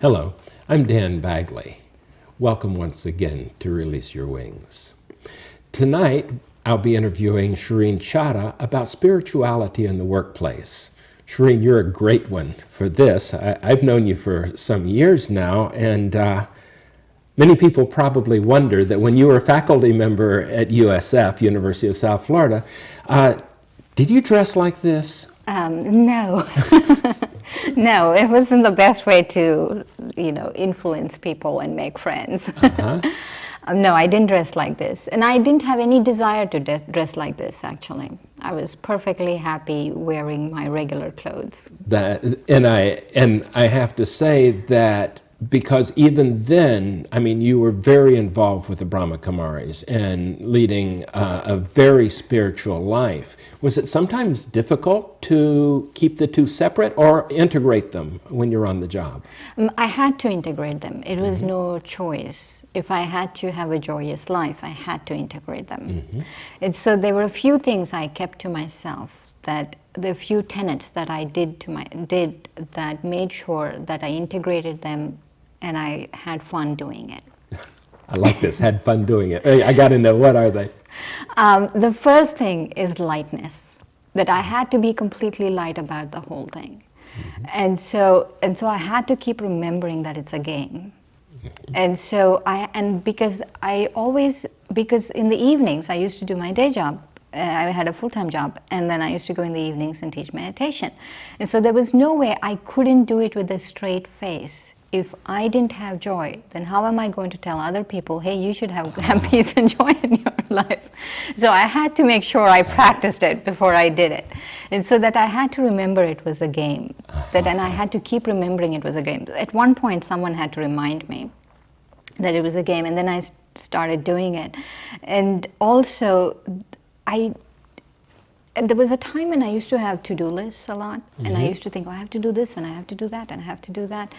Hello, I'm Dan Bagley. Welcome once again to Release Your Wings. Tonight, I'll be interviewing Shireen Chada about spirituality in the workplace. Shireen, you're a great one for this. I've known you for some years now, and many people probably wonder that when you were a faculty member at USF, University of South Florida, did you dress like this? No. No, it wasn't the best way to, influence people and make friends. No, I didn't dress like this. And I didn't have any desire to dress like this, actually. I was perfectly happy wearing my regular clothes. And I have to say that because even then, you were very involved with the Brahma Kumaris and leading a very spiritual life. Was it sometimes difficult to keep the two separate or integrate them when you're on the job? I had to integrate them. It was no choice. If I had to have a joyous life, I had to integrate them. And so there were a few things I kept to myself, that the few tenets that I did that made sure that I integrated them and I had fun doing it. I like this, had fun doing it. I got to know, what are they? The first thing is lightness, that I had to be completely light about the whole thing. And so I had to keep remembering that it's a game. Because in the evenings I used to do my day job. I had a full-time job, and then I used to go in the evenings and teach meditation. And so there was no way I couldn't do it with a straight face. If I didn't have joy, then how am I going to tell other people, hey, you should have peace and joy in your life? So I had to make sure I practiced it before I did it. And so that I had to remember it was a game. And I had to keep remembering it was a game. At one point, someone had to remind me that it was a game, and then I started doing it. And also, there was a time when I used to have to-do lists a lot, and I used to think, I have to do this, and I have to do that, and I have to do that.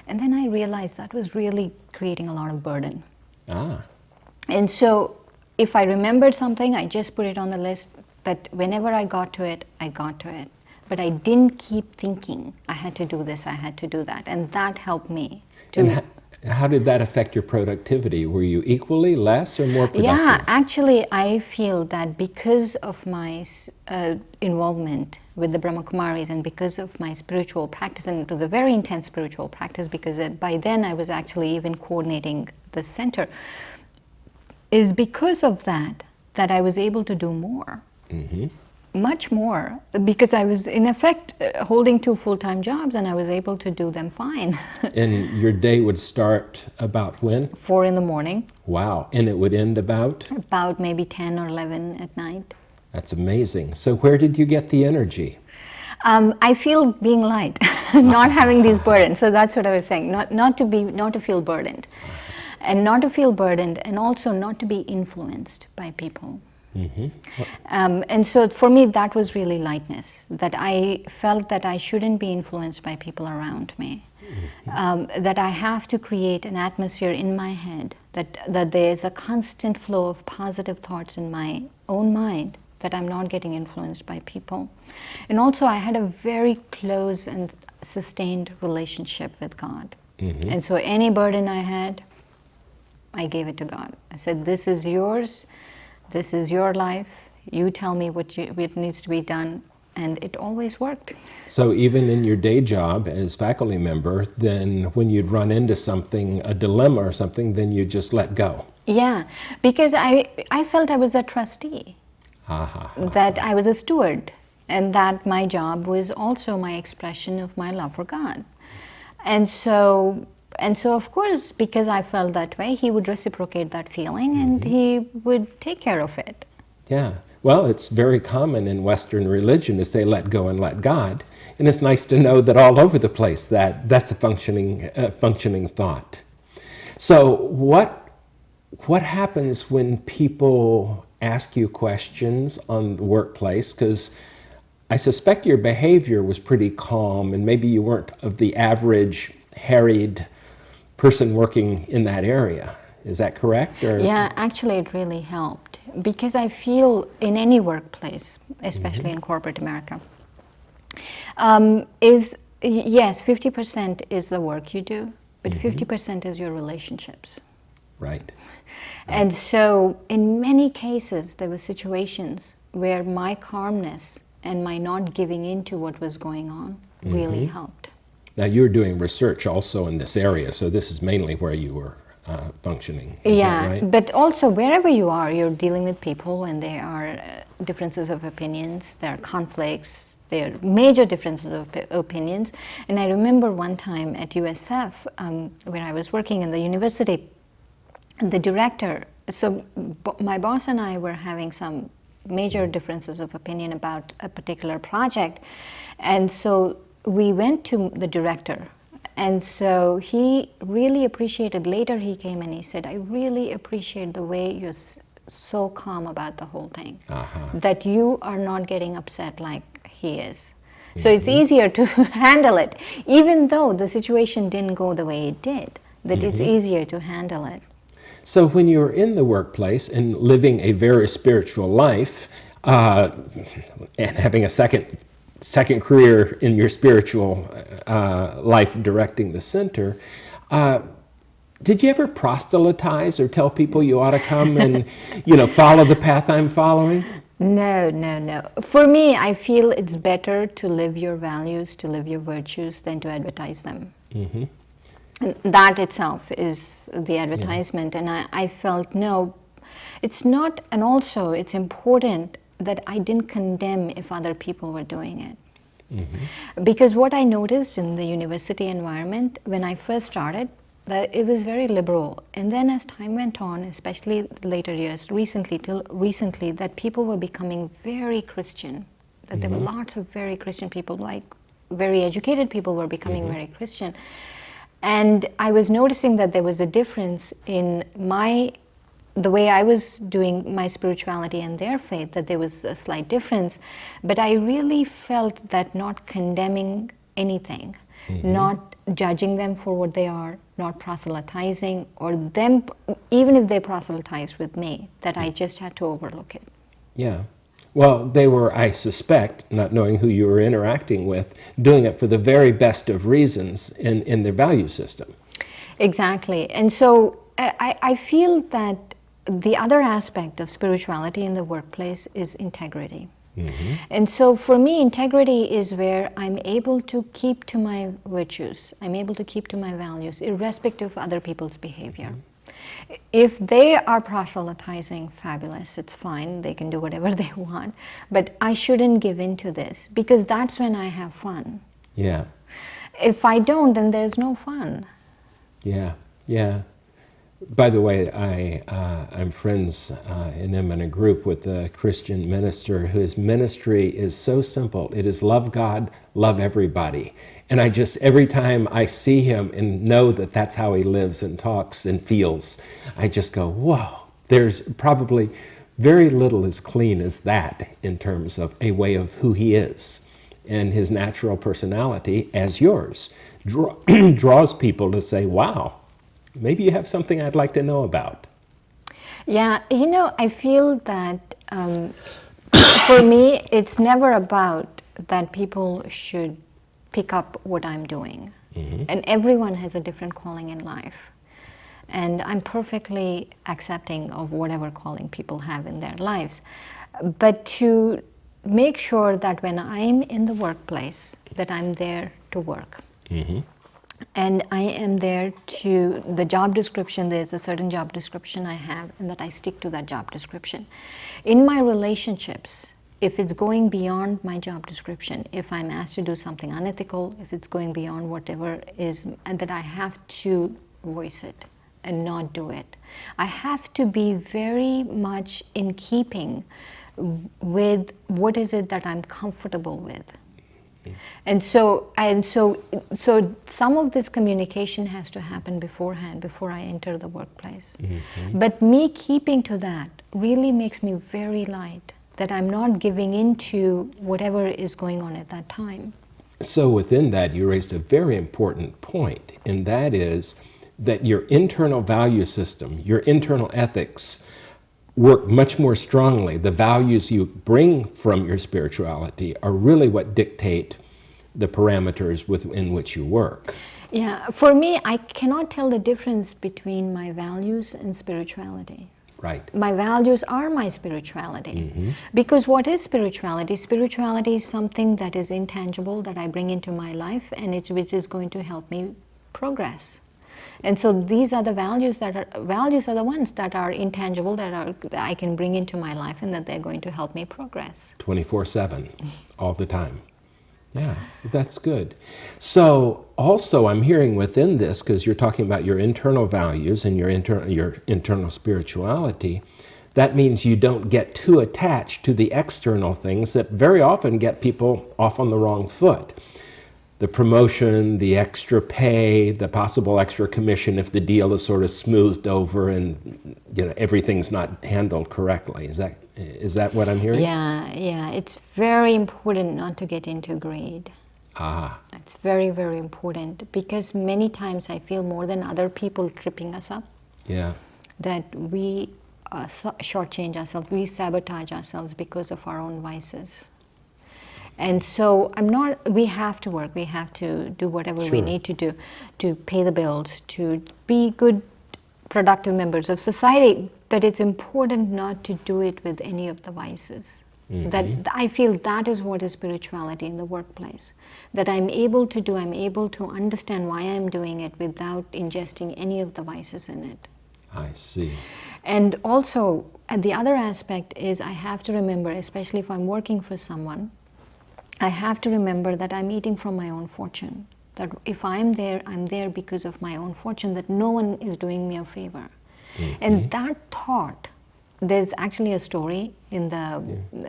And then I realized that was really creating a lot of burden. And so if I remembered something, I just put it on the list, but whenever I got to it, I got to it. But I didn't keep thinking, I had to do this, I had to do that, and that helped me. How did that affect your productivity? Were you equally, less, or more productive? Yeah, actually, I feel that because of my involvement with the Brahma Kumaris and because of my spiritual practice, and it was a very intense spiritual practice because by then I was actually even coordinating the center, is because of that I was able to do more. Much more, because I was in effect holding 2 full-time jobs, and I was able to do them fine. And your day would start about when? 4 in the morning. Wow. And it would end about? About maybe 10 or 11 at night. That's amazing. So where did you get the energy? I feel being light, not having these burdens. So that's what I was saying, not to feel burdened. And not to feel burdened, and also not to be influenced by people. And so for me, that was really lightness, that I felt that I shouldn't be influenced by people around me, that I have to create an atmosphere in my head, that there's a constant flow of positive thoughts in my own mind, that I'm not getting influenced by people. And also I had a very close and sustained relationship with God. And so any burden I had, I gave it to God. I said, this is yours. This is your life. You tell me what needs to be done, and it always worked. So even in your day job as faculty member, then when you'd run into something, a dilemma or something, then you just let go. Yeah, because I felt I was a trustee, that I was a steward, and that my job was also my expression of my love for God. And so of course, because I felt that way, he would reciprocate that feeling, and he would take care of it. Yeah. Well, it's very common in Western religion to say, let go and let God. And it's nice to know that all over the place that's a functioning thought. So what happens when people ask you questions on the workplace? Because I suspect your behavior was pretty calm, and maybe you weren't of the average harried person working in that area. Is that correct? Or? Yeah, actually it really helped, because I feel in any workplace, especially in corporate America, yes, 50% is the work you do, but 50% is your relationships. Right. And so in many cases, there were situations where my calmness and my not giving in to what was going on really helped. Now, you're doing research also in this area, so this is mainly where you were functioning. Is that right? But also wherever you are, you're dealing with people, and there are differences of opinions, there are conflicts, there are major differences of opinions. And I remember one time at USF, where I was working in the university, the director, so my boss and I were having some major differences of opinion about a particular project, and so we went to the director, and so he really appreciated, later he came and he said, I really appreciate the way you're so calm about the whole thing, that you are not getting upset like he is. So it's easier to handle it, even though the situation didn't go the way it did, that it's easier to handle it. So when you're in the workplace and living a very spiritual life, and having a second career in your spiritual life directing the center, did you ever proselytize or tell people you ought to come and, follow the path I'm following? No. For me, I feel it's better to live your values, to live your virtues, than to advertise them. And that itself is the advertisement. And I felt, no, it's not, and also it's important that I didn't condemn if other people were doing it. Because what I noticed in the university environment when I first started, that it was very liberal, and then as time went on, especially later years, till recently, that people were becoming very Christian, that there were lots of very Christian people, like very educated people were becoming very Christian. And I was noticing that there was a difference in the way I was doing my spirituality and their faith, that there was a slight difference. But I really felt that not condemning anything, not judging them for what they are, not proselytizing, or them, even if they proselytize with me, that I just had to overlook it. Yeah. Well, they were, I suspect, not knowing who you were interacting with, doing it for the very best of reasons in their value system. Exactly. And so I feel that the other aspect of spirituality in the workplace is integrity. And so for me, integrity is where I'm able to keep to my virtues, I'm able to keep to my values, irrespective of other people's behavior. If they are proselytizing, fabulous, it's fine, they can do whatever they want, but I shouldn't give in to this, because that's when I have fun. Yeah. If I don't, then there's no fun. Yeah. By the way, I'm friends, and I'm in a group with a Christian minister whose ministry is so simple. It is love God, love everybody. And I just, every time I see him and know that that's how he lives and talks and feels, I just go, whoa, there's probably very little as clean as that in terms of a way of who he is. And his natural personality, as yours, draws people to say, wow, maybe you have something I'd like to know about. Yeah, I feel that for me, it's never about that people should pick up what I'm doing. And everyone has a different calling in life. And I'm perfectly accepting of whatever calling people have in their lives. But to make sure that when I'm in the workplace, that I'm there to work. And I am there to, the job description, there's a certain job description I have, and that I stick to that job description. In my relationships, if it's going beyond my job description, if I'm asked to do something unethical, if it's going beyond whatever is, and that I have to voice it and not do it. I have to be very much in keeping with what is it that I'm comfortable with. And so some of this communication has to happen beforehand, before I enter the workplace. But me keeping to that really makes me very light, that I'm not giving into whatever is going on at that time. So within that, you raised a very important point, and that is that your internal value system, your internal ethics, work much more strongly. The values you bring from your spirituality are really what dictate the parameters within which you work. Yeah, for me, I cannot tell the difference between my values and spirituality. Right. My values are my spirituality. Because what is spirituality? Spirituality is something that is intangible that I bring into my life, and which is going to help me progress. And so these are the values are the ones that are intangible, that I can bring into my life, and that they're going to help me progress. 24/7, all the time. Yeah, that's good. So also I'm hearing within this, because you're talking about your internal values and your internal spirituality, that means you don't get too attached to the external things that very often get people off on the wrong foot. The promotion, the extra pay, the possible extra commission if the deal is sort of smoothed over and everything's not handled correctly. Is that what I'm hearing? Yeah. It's very important not to get into greed. It's very, very important, because many times I feel more than other people tripping us up. Yeah. That we shortchange ourselves, we sabotage ourselves because of our own vices. And so we have to work, we have to do whatever we need to do to pay the bills, to be good, productive members of society. But it's important not to do it with any of the vices. That I feel that is what is spirituality in the workplace. That I'm able to understand why I'm doing it without ingesting any of the vices in it. I see. And also, the other aspect is I have to remember, especially if I'm working for someone, I have to remember that I'm eating from my own fortune. That if I'm there because of my own fortune, that no one is doing me a favor. And that thought, there's actually a story in the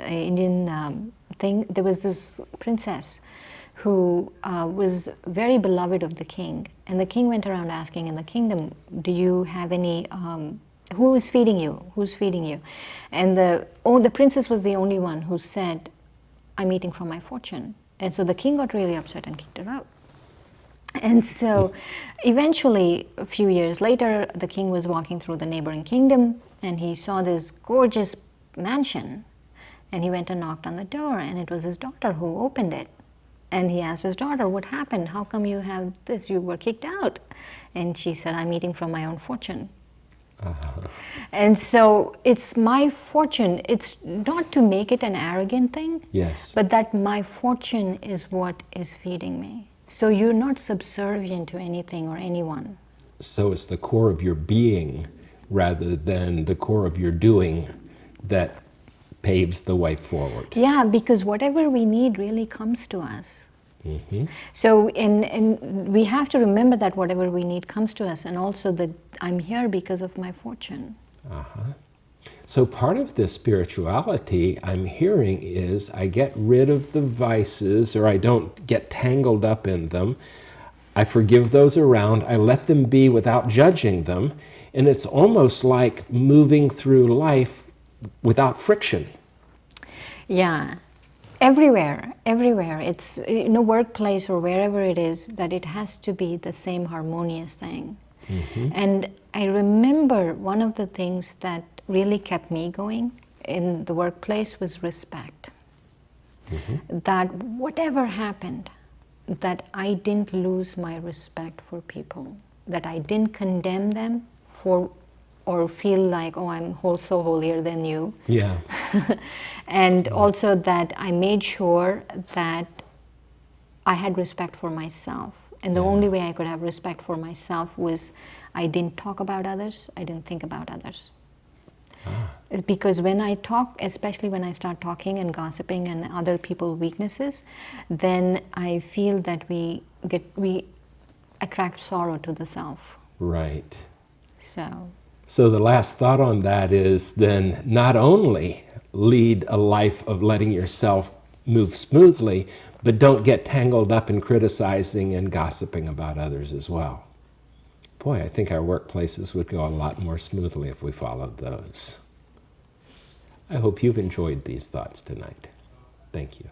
Indian thing. There was this princess who was very beloved of the king. And the king went around asking in the kingdom, do you have any, who is feeding you? Who's feeding you? And the princess was the only one who said, I'm eating from my fortune. And so the king got really upset and kicked her out. And so eventually, a few years later, the king was walking through the neighboring kingdom, and he saw this gorgeous mansion. And he went and knocked on the door, and it was his daughter who opened it. And he asked his daughter, what happened? How come you have this? You were kicked out. And she said, I'm eating from my own fortune. And so it's my fortune. It's not to make it an arrogant thing, yes, but that my fortune is what is feeding me. So you're not subservient to anything or anyone. So it's the core of your being rather than the core of your doing that paves the way forward. Yeah, because whatever we need really comes to us. So and we have to remember that whatever we need comes to us, and also that I'm here because of my fortune. So part of this spirituality I'm hearing is I get rid of the vices, or I don't get tangled up in them. I forgive those around. I let them be without judging them. And it's almost like moving through life without friction. Yeah. Everywhere. It's in a workplace or wherever it is, that it has to be the same harmonious thing. And I remember one of the things that really kept me going in the workplace was respect. That whatever happened, that I didn't lose my respect for people, that I didn't condemn them for or feel like, oh, I'm so holier than you. Yeah. And also that I made sure that I had respect for myself. And the only way I could have respect for myself was I didn't talk about others, I didn't think about others. Because when I talk, especially when I start talking and gossiping and other people's weaknesses, then I feel that we attract sorrow to the self. Right. So the last thought on that is then not only lead a life of letting yourself move smoothly, but don't get tangled up in criticizing and gossiping about others as well. Boy, I think our workplaces would go a lot more smoothly if we followed those. I hope you've enjoyed these thoughts tonight. Thank you.